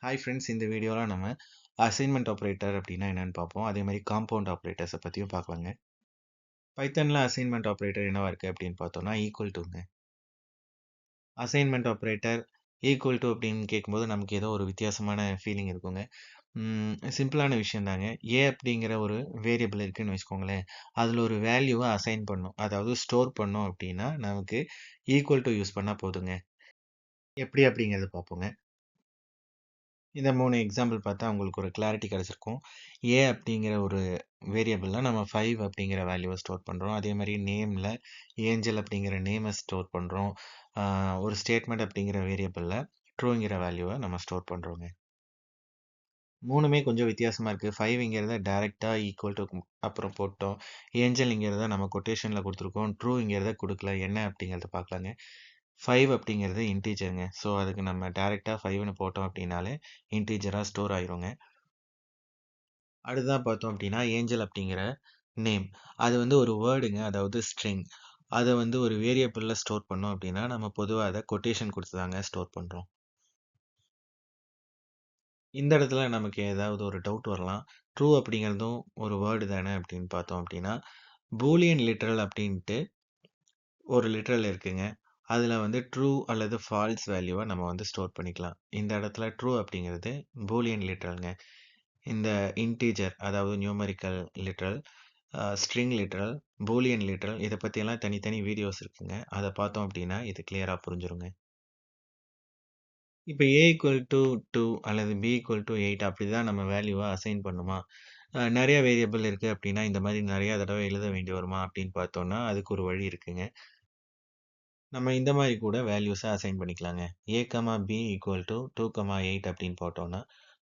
Hi friends, இந்த வீடியோல நம்ம அசைன்மென்ட் ஆப்பரேட்டர் அப்படின்னா என்னன்னு பார்ப்போம். அதே மாதிரி காம்பவுண்ட் ஆப்பரேட்டர்ஸை பற்றியும் பார்க்கலாங்க. பைத்தன்ல அசைன்மென்ட் ஆப்பரேட்டர் என்னவா இருக்கு அப்படின்னு பார்த்தோம்னா ஈக்குவல் டுங்க. அசைன்மென்ட் ஆப்பரேட்டர் ஈக்குவல் டு அப்படின்னு கேட்கும்போது நமக்கு ஏதோ ஒரு வித்தியாசமான ஃபீலிங் இருக்குங்க. சிம்பிளான விஷயம் தாங்க. ஏ அப்படிங்கிற ஒரு வேரியபிள் இருக்குன்னு வச்சுக்கோங்களேன். அதில் ஒரு வேல்யூவை அசைன் பண்ணும், அதாவது ஸ்டோர் பண்ணோம் அப்படின்னா நமக்கு ஈக்குவல் டு யூஸ் பண்ணால் போதுங்க. எப்படி அப்படிங்கிறத பார்ப்போங்க. இந்த 3 எக்ஸாம்பிள் பார்த்தா உங்களுக்கு ஒரு கிளாரிட்டி கிடைச்சிருக்கும். ஏ அப்படிங்கிற ஒரு வேரியபிள்ல நம்ம 5 அப்படிங்கிற வேல்யூவை ஸ்டோர் பண்றோம். அதே மாதிரி நேம்ல ஏஞ்சல் அப்படிங்கிற நேமை ஸ்டோர் பண்றோம். ஒரு ஸ்டேட்மெண்ட் அப்படிங்கிற வேரியபிள்ல ட்ரூங்கிற வேல்யூவை நம்ம ஸ்டோர் பண்றோங்க. 3மே கொஞ்சம் வித்தியாசமா இருக்கு. 5ங்கிறத டைரக்ட்டா ஈக்குவல் டு அப்புறம் போட்டோம். ஏஞ்சல்ங்கிறத நம்ம கொட்டேஷன்ல குடுத்துருக்கோம். ட்ரூங்கிறத குடுக்கல. என்ன அப்படிங்கிறத பார்க்கலாங்க. 5 அப்படிங்கிறது இன்டிஜர்ங்க. ஸோ அதுக்கு நம்ம டைரக்ட்டா 5ன்னு போட்டோம் அப்படின்னாலே இன்டிஜரா ஸ்டோர் ஆயிருங்க. அடுத்ததா பார்த்தோம் அப்படின்னா, ஏஞ்சல் அப்படிங்கிற நேம். அது வந்து ஒரு வேர்டுங்க. அதாவது ஸ்ட்ரிங். அத வந்து ஒரு வேரியபிள்ல ஸ்டோர் பண்ணோம் அப்படின்னா, நம்ம பொதுவா அத கொட்டேஷன் குடுத்து தாங்க ஸ்டோர் பண்றோம். இந்த இடத்துல நமக்கு ஏதாவது ஒரு டவுட் வரலாம். ட்ரூ அப்படிங்கிறதும் ஒரு வேர்டு தானே அப்படின்னு பார்த்தோம் அப்படின்னா, பூலியன் லிட்ரல் அப்படின்ட்டு ஒரு லிட்ரல் இருக்குங்க. அதுல வந்து ட்ரூ அல்லது ஃபால்ஸ் வேல்யூவ நம்ம வந்து ஸ்டோர் பண்ணிக்கலாம். இந்த இடத்துல ட்ரூ அப்படிங்கிறது பூலியன் லிட்ரல்ங்க. இந்த இன்டிஜர் அதாவது numerical literal, string literal, Boolean literal இத பத்தியெல்லாம் தனித்தனி வீடியோஸ் இருக்குங்க. அத பார்த்தோம் அப்படின்னா இது கிளியரா புரிஞ்சிருங்க. இப்ப A ஈக்குவல் டூ 2 அல்லது B ஈக்குவல் டூ 8 அப்படிதான் நம்ம வேல்யூவ அசைன் பண்ணுமா? நெறைய வேரியபிள் இருக்கு அப்படின்னா, இந்த மாரி நெறைய தடவ எழுத வேண்டி வருமா? அப்படின்னு பார்த்தோம்னா, அதுக்கு ஒரு வழி இருக்குங்க. நம்ம இந்த மாரி கூட வேல்யூஸ அசைன் பண்ணிக்கலாங்க. A, B ஈக்குவல் டூ 2, 8 அப்படின்னு போட்டோம்னா,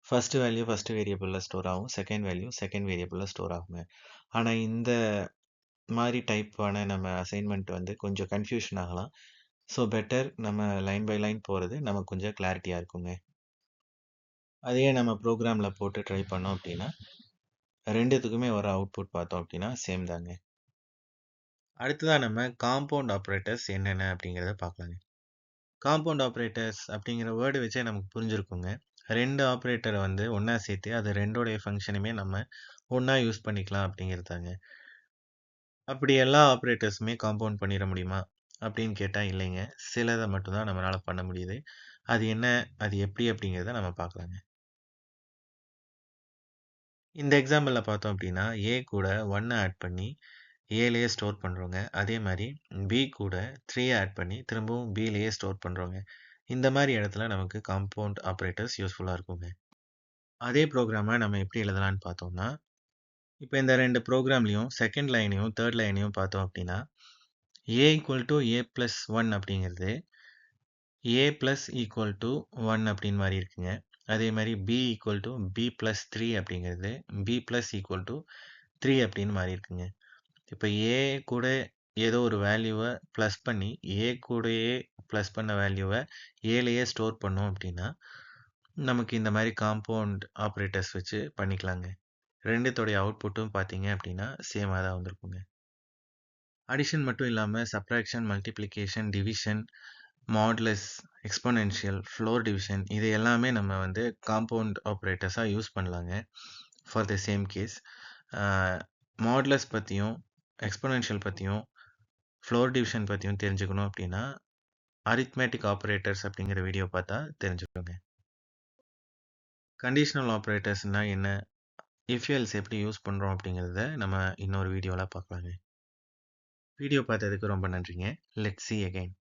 ஃபர்ஸ்ட் வேல்யூ ஃபர்ஸ்ட் வேரியபிள்ல ஸ்டோர் ஆகும். செகண்ட் வேல்யூ செகண்ட் வேரியபிள்ல ஸ்டோர் ஆகுங்க. ஆனா இந்த மாரி டைப்பான நம்ம அசைன்மென்ட் வந்து கொஞ்சம் கன்ஃப்யூஷன் ஆகலாம். ஸோ பெட்டர் நம்ம லைன் பை லைன் போறது நமக்கு கொஞ்சம் கிளாரிட்டியா இருக்குங்க. அதையே நம்ம ப்ரோகிராம்ல போட்டு ட்ரை பண்ணோம் அப்படின்னா, 2த்துக்குமே வர அவுட்புட் பார்த்தோம் அப்படின்னா சேம் தாங்க. அடுத்ததா நம்ம காம்பவுண்ட் ஆப்பரேட்டர்ஸ் என்னென்ன அப்படிங்கிறத பார்க்கலாங்க. காம்பவுண்ட் ஆப்பரேட்டர்ஸ் அப்படிங்கிற வேர்டு வச்சே நமக்கு புரிஞ்சிருக்குங்க. 2 ஆப்பரேட்டர வந்து ஒண்ணா சேர்த்து அது 2டைய ஃபங்ஷனுமே நம்ம ஒண்ணா யூஸ் பண்ணிக்கலாம் அப்படிங்கிறதாங்க. அப்படி எல்லா ஆப்பரேட்டர்ஸுமே காம்பவுண்ட் பண்ணிற முடியுமா? அப்படின்னு கேட்டா இல்லைங்க. சிலத மட்டும் தான் நம்மளால பண்ண முடியுது. அது என்ன? அது எப்படி? அப்படிங்கிறத நம்ம பார்க்கலாங்க. இந்த எக்ஸாம்பிள்ல பார்த்தோம் அப்படின்னா, A கூட 1 ஆட் பண்ணி Aலயே ஸ்டோர் பண்றோங்க. அதே மாரி B கூட 3 ஆட் பண்ணி திரும்பவும் Bலயே ஸ்டோர் பண்றோங்க. இந்த மாரி இடத்துல நமக்கு காம்பவுண்ட் ஆப்பரேட்டர்ஸ் யூஸ்ஃபுல்லா இருக்குங்க. அதே புரோகிராம நம்ம எப்படி எழுதலாம்னு பார்த்தோம்னா, இப்ப இந்த 2 புரோகிராம்லயும் 2ண்ட் லைனையும் 3ர்ட் லைனையும் பார்த்தோம் அப்படின்னா, A equal to A plus 1 அப்படிங்கிறது A பிளஸ் ஈக்குவல் டூ 1 அப்படின்னு மாறி இருக்குங்க. அதே மாரி B equal to B plus 3 அப்படிங்கிறது B பிளஸ் ஈக்குவல் டூ 3 அப்படின்னு மாறி இருக்குங்க. இப்ப A கூட ஏதோ ஒரு வேல்யூவ பிளஸ் பண்ணி, A கூடயே பிளஸ் பண்ண வேல்யூவ Aலயே ஸ்டோர் பண்ணோம் அப்படின்னா, நமக்கு இந்த மாரி காம்பவுண்ட் ஆப்பரேட்டர்ஸ் வச்சு பண்ணிக்கலாங்க. 2த்தோடைய அவுட்புட்டும் பார்த்தீங்க அப்படின்னா, சேமா தான் வந்திருக்குங்க. அடிஷன் மட்டும் இல்லாம subtraction, multiplication, division, modulus, exponential, floor division இது எல்லாமே நம்ம வந்து காம்பவுண்ட் ஆப்பரேட்டர்ஸா யூஸ் பண்ணலாங்க. For the same case. Modulus பத்தியும், எக்ஸ்போனென்ஷியல் பத்தியும், ஃப்ளோர் டிவிஷன் பத்தியும் தெரிஞ்சுக்கணும் அப்படின்னா, அரித்மெட்டிக் ஆப்பரேட்டர்ஸ் அப்படிங்கிற வீடியோ பார்த்தா தெரிஞ்சுக்கோங்க. கண்டிஷனல் ஆப்பரேட்டர்ஸ்னா என்ன? இஃப் எல்ஸ் எப்படி யூஸ் பண்றோம் அப்படிங்கிறத நம்ம இன்னொரு வீடியோல பார்க்கலாங்க. வீடியோ பார்த்ததுக்கு ரொம்ப நன்றிங்க. Let's see again.